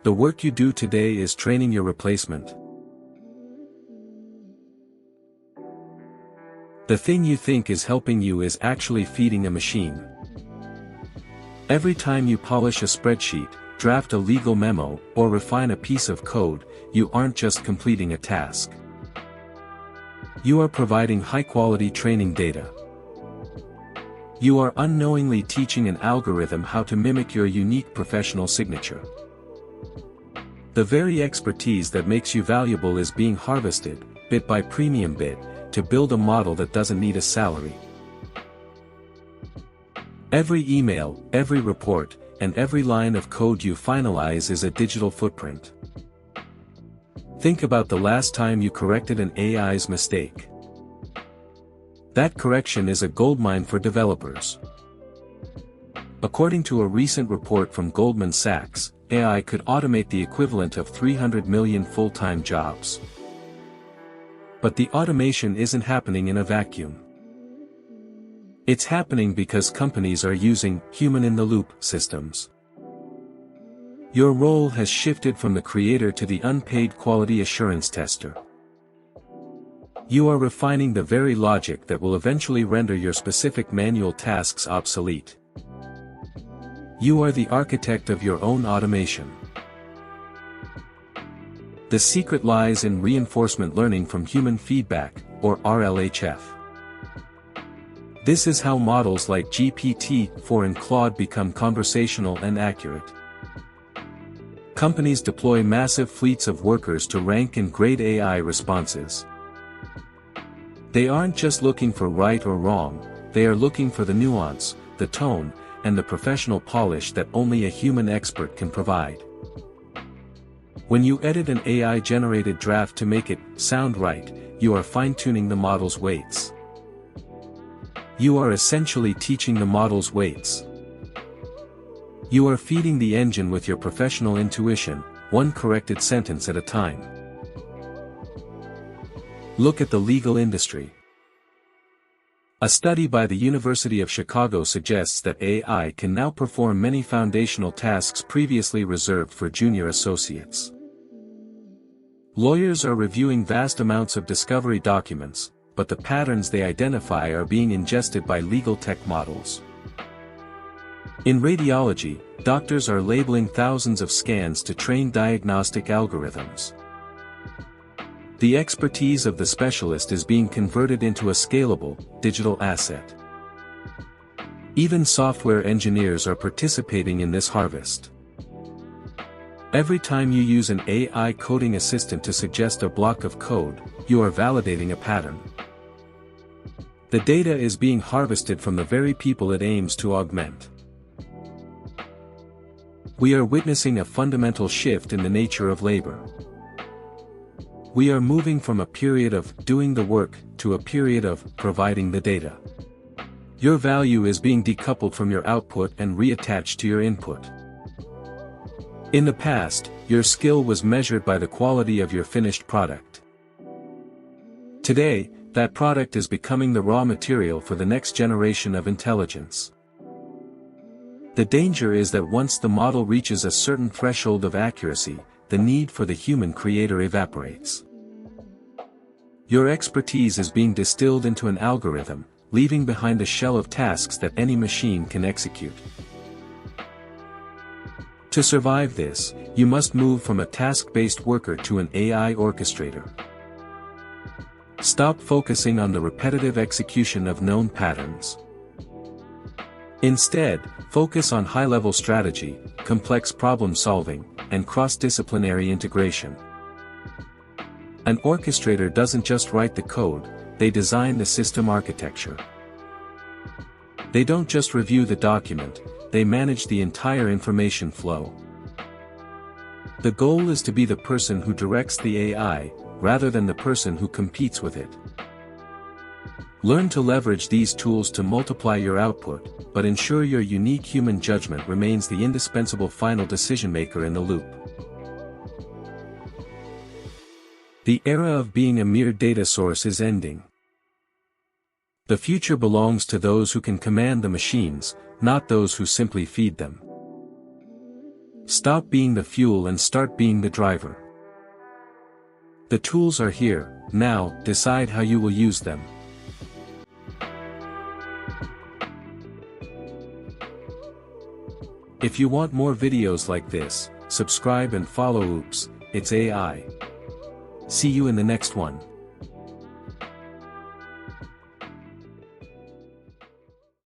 The work you do today is training your replacement. The thing you think is helping you is actually feeding a machine. Every time you polish a spreadsheet, draft a legal memo, or refine a piece of code, you aren't just completing a task. You are providing high-quality training data. You are unknowingly teaching an algorithm how to mimic your unique professional signature. The very expertise that makes you valuable is being harvested, bit by premium bit, to build a model that doesn't need a salary. Every email, every report, and every line of code you finalize is a digital footprint. Think about the last time you corrected an AI's mistake. That correction is a goldmine for developers. According to a recent report from Goldman Sachs, AI could automate the equivalent of 300 million full-time jobs. But the automation isn't happening in a vacuum. It's happening because companies are using human-in-the-loop systems. Your role has shifted from the creator to the unpaid quality assurance tester. You are refining the very logic that will eventually render your specific manual tasks obsolete. You are the architect of your own automation. The secret lies in reinforcement learning from human feedback, or RLHF. This is how models like GPT-4 and Claude become conversational and accurate. Companies deploy massive fleets of workers to rank and grade AI responses. They aren't just looking for right or wrong, they are looking for the nuance, the tone, and the professional polish that only a human expert can provide. When you edit an AI-generated draft to make it sound right, you are fine-tuning the model's weights. You are essentially teaching the model's weights. You are feeding the engine with your professional intuition, one corrected sentence at a time. Look at the legal industry. A study by the University of Chicago suggests that AI can now perform many foundational tasks previously reserved for junior associates. Lawyers are reviewing vast amounts of discovery documents, but the patterns they identify are being ingested by legal tech models. In radiology, doctors are labeling thousands of scans to train diagnostic algorithms. The expertise of the specialist is being converted into a scalable, digital asset. Even software engineers are participating in this harvest. Every time you use an AI coding assistant to suggest a block of code, you are validating a pattern. The data is being harvested from the very people it aims to augment. We are witnessing a fundamental shift in the nature of labor. We are moving from a period of doing the work to a period of providing the data. Your value is being decoupled from your output and reattached to your input. In the past, your skill was measured by the quality of your finished product. Today, that product is becoming the raw material for the next generation of intelligence. The danger is that once the model reaches a certain threshold of accuracy, the need for the human creator evaporates. Your expertise is being distilled into an algorithm, leaving behind a shell of tasks that any machine can execute. To survive this, you must move from a task-based worker to an AI orchestrator. Stop focusing on the repetitive execution of known patterns. Instead, focus on high-level strategy, complex problem-solving, and cross-disciplinary integration. An orchestrator doesn't just write the code, they design the system architecture. They don't just review the document, they manage the entire information flow. The goal is to be the person who directs the AI, rather than the person who competes with it. Learn to leverage these tools to multiply your output, but ensure your unique human judgment remains the indispensable final decision-maker in the loop. The era of being a mere data source is ending. The future belongs to those who can command the machines, not those who simply feed them. Stop being the fuel and start being the driver. The tools are here, now, decide how you will use them. If you want more videos like this, subscribe and follow Oops, It's AI. See you in the next one.